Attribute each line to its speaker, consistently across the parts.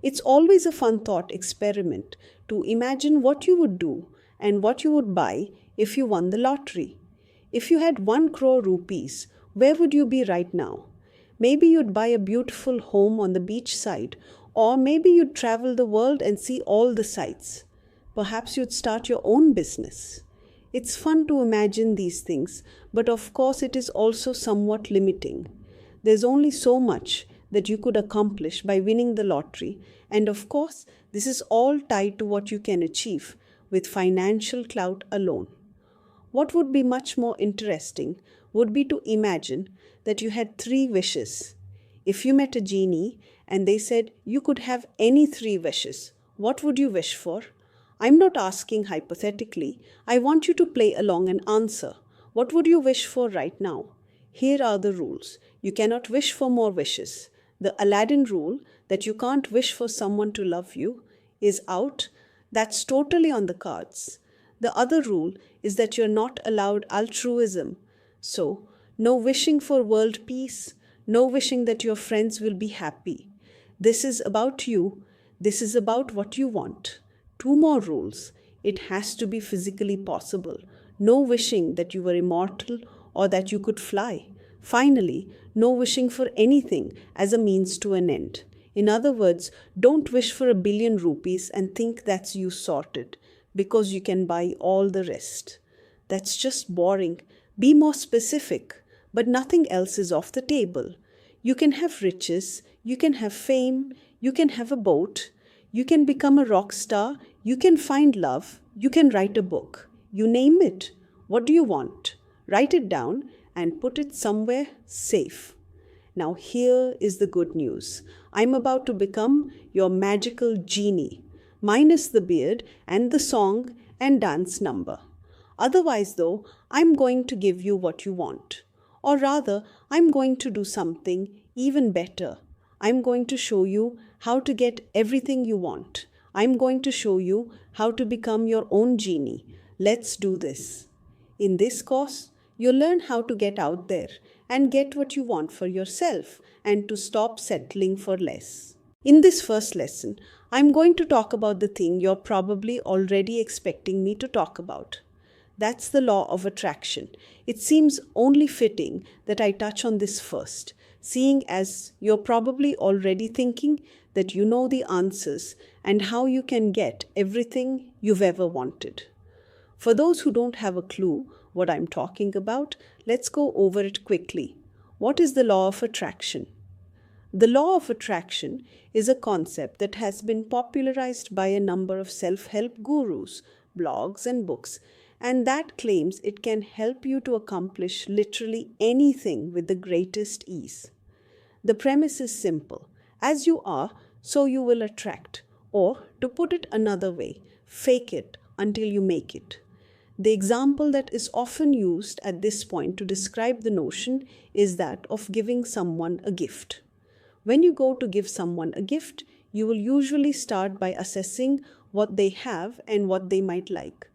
Speaker 1: It's always a fun thought experiment to imagine what you would do and what you would buy if you won the lottery. If you had 1 crore rupees, where would you be right now? Maybe you'd buy a beautiful home on the beach side, or maybe you'd travel the world and see all the sights. Perhaps you'd start your own business. It's fun to imagine these things, but of course, it is also somewhat limiting. There's only so much that you could accomplish by winning the lottery, and of course, this is all tied to what you can achieve with financial clout alone. What would be much more interesting would be to imagine that you had 3 wishes. If you met a genie and they said you could have any 3 wishes, what would you wish for? I'm not asking hypothetically. I want you to play along and answer. What would you wish for right now? Here are the rules. You cannot wish for more wishes. The Aladdin rule that you can't wish for someone to love you is out. That's totally on the cards. The other rule is that you're not allowed altruism. So, no wishing for world peace, no wishing that your friends will be happy. This is about you. This is about what you want. 2 more rules. It has to be physically possible. No wishing that you were immortal or that you could fly. Finally, no wishing for anything as a means to an end. In other words, don't wish for 1 billion rupees and think that's you sorted, because you can buy all the rest. That's just boring. Be more specific, but nothing else is off the table. You can have riches, you can have fame, you can have a boat, you can become a rock star, you can find love, you can write a book. You name it. What do you want? Write it down and put it somewhere safe. Now, here is the good news. I'm about to become your magical genie, minus the beard and the song and dance number. Otherwise, though, I'm going to give you what you want. Or rather, I'm going to do something even better. I'm going to show you how to get everything you want. I'm going to show you how to become your own genie. Let's do this. In this course, you'll learn how to get out there and get what you want for yourself and to stop settling for less. In this first lesson, I'm going to talk about the thing you're probably already expecting me to talk about. That's the law of attraction. It seems only fitting that I touch on this first, seeing as you're probably already thinking that you know the answers and how you can get everything you've ever wanted. For those who don't have a clue what I'm talking about, let's go over it quickly. What is the law of attraction? The law of attraction is a concept that has been popularized by a number of self-help gurus, blogs, and books, and that claims it can help you to accomplish literally anything with the greatest ease. The premise is simple. As you are, so you will attract. Or, to put it another way, fake it until you make it. The example that is often used at this point to describe the notion is that of giving someone a gift. When you go to give someone a gift, you will usually start by assessing what they have and what they might like.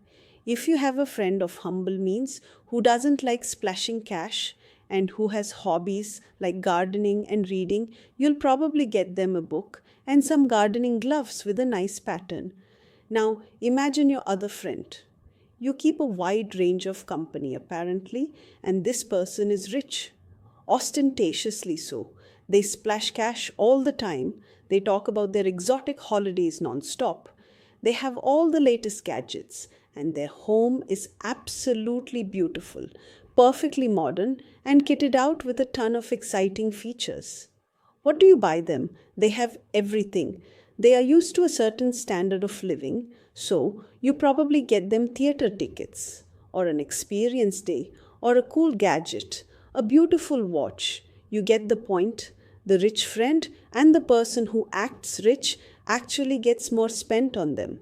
Speaker 1: If you have a friend of humble means who doesn't like splashing cash and who has hobbies like gardening and reading, you'll probably get them a book and some gardening gloves with a nice pattern. Now, imagine your other friend. You keep a wide range of company apparently, and this person is rich, ostentatiously so. They splash cash all the time. They talk about their exotic holidays non-stop. They have all the latest gadgets, and their home is absolutely beautiful, perfectly modern, and kitted out with a ton of exciting features. What do you buy them? They have everything. They are used to a certain standard of living, so you probably get them theater tickets, or an experience day, or a cool gadget, a beautiful watch. You get the point. The rich friend and the person who acts rich actually gets more spent on them.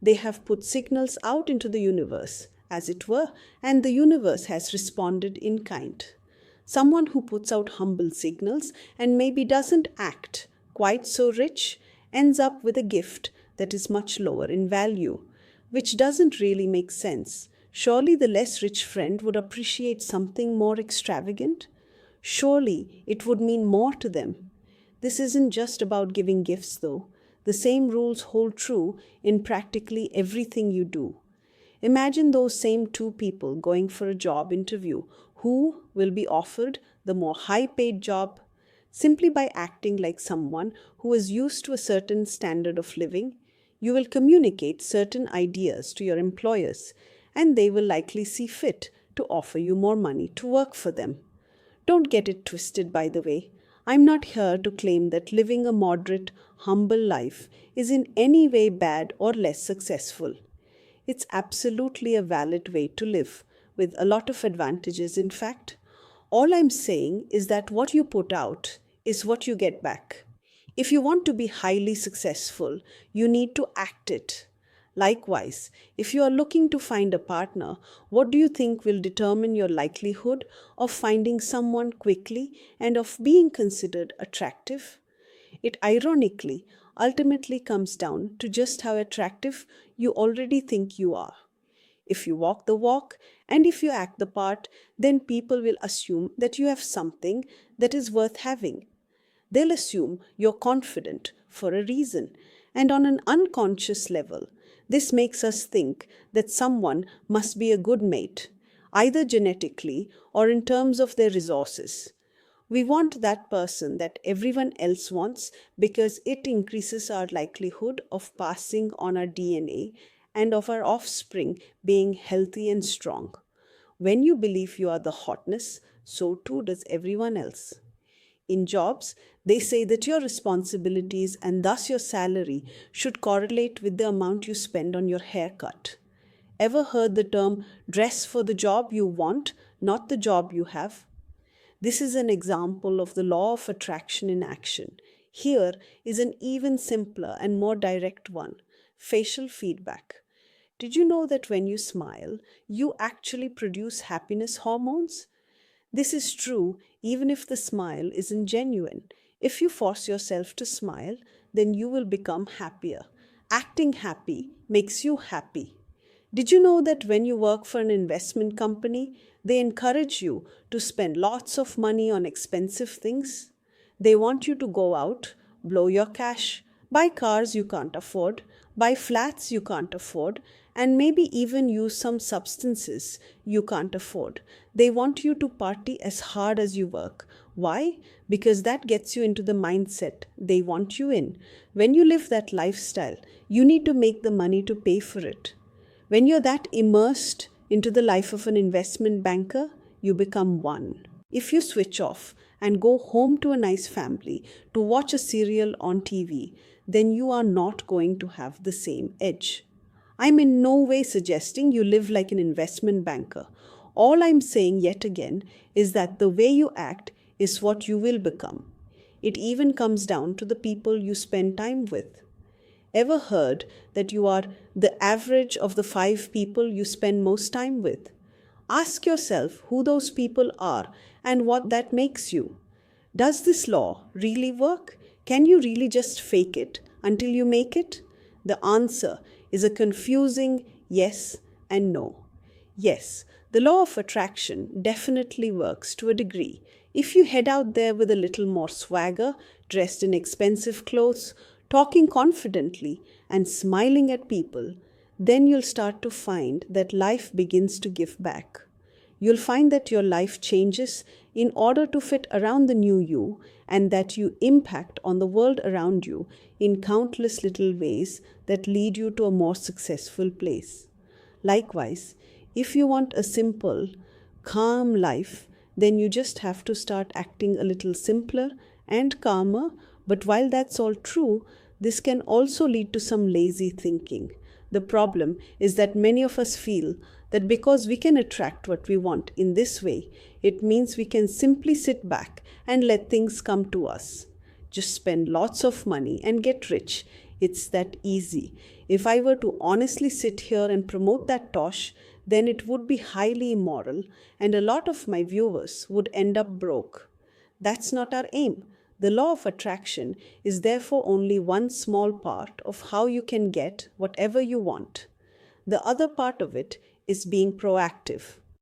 Speaker 1: They have put signals out into the universe, as it were, and the universe has responded in kind. Someone who puts out humble signals and maybe doesn't act quite so rich ends up with a gift that is much lower in value, which doesn't really make sense. Surely the less rich friend would appreciate something more extravagant? Surely it would mean more to them. This isn't just about giving gifts though. The same rules hold true in practically everything you do. Imagine those same two people going for a job interview. Who will be offered the more high paid job? Simply by acting like someone who is used to a certain standard of living, you will communicate certain ideas to your employers, and they will likely see fit to offer you more money to work for them. Don't get it twisted, by the way. I'm not here to claim that living a moderate, humble life is in any way bad or less successful. It's absolutely a valid way to live, with a lot of advantages, in fact. All I'm saying is that what you put out is what you get back. If you want to be highly successful, you need to act it. Likewise, if you are looking to find a partner, what do you think will determine your likelihood of finding someone quickly and of being considered attractive? It ironically ultimately comes down to just how attractive you already think you are. If you walk the walk and if you act the part, then people will assume that you have something that is worth having. They'll assume you're confident for a reason, and on an unconscious level, this makes us think that someone must be a good mate, either genetically or in terms of their resources. We want that person that everyone else wants because it increases our likelihood of passing on our DNA and of our offspring being healthy and strong. When you believe you are the hotness, so too does everyone else. In jobs, they say that your responsibilities and thus your salary should correlate with the amount you spend on your haircut. Ever heard the term dress for the job you want, not the job you have? This is an example of the law of attraction in action. Here is an even simpler and more direct one: facial feedback. Did you know that when you smile, you actually produce happiness hormones? This is true even if the smile isn't genuine. If you force yourself to smile, then you will become happier. Acting happy makes you happy. Did you know that when you work for an investment company, they encourage you to spend lots of money on expensive things? They want you to go out, blow your cash, buy cars you can't afford, buy flats you can't afford, and maybe even use some substances you can't afford. They want you to party as hard as you work. Why? Because that gets you into the mindset they want you in. When you live that lifestyle, you need to make the money to pay for it. When you're that immersed into the life of an investment banker, you become one. If you switch off and go home to a nice family to watch a serial on TV, then you are not going to have the same edge. I'm in no way suggesting you live like an investment banker. All I'm saying yet again is that the way you act is what you will become. It even comes down to the people you spend time with. Ever heard that you are the average of the 5 people you spend most time with? Ask yourself who those people are and what that makes you. Does this law really work? Can you really just fake it until you make it? The answer is a confusing yes and no. Yes, the law of attraction definitely works to a degree. If you head out there with a little more swagger, dressed in expensive clothes, talking confidently, and smiling at people, then you'll start to find that life begins to give back. You'll find that your life changes in order to fit around the new you, and that you impact on the world around you in countless little ways that lead you to a more successful place. Likewise, if you want a simple, calm life, then you just have to start acting a little simpler and calmer. But while that's all true, this can also lead to some lazy thinking. The problem is that many of us feel that because we can attract what we want in this way, it means we can simply sit back and let things come to us. Just spend lots of money and get rich. It's that easy. If I were to honestly sit here and promote that tosh, then it would be highly immoral, and a lot of my viewers would end up broke. That's not our aim. The law of attraction is therefore only one small part of how you can get whatever you want. The other part of it is being proactive.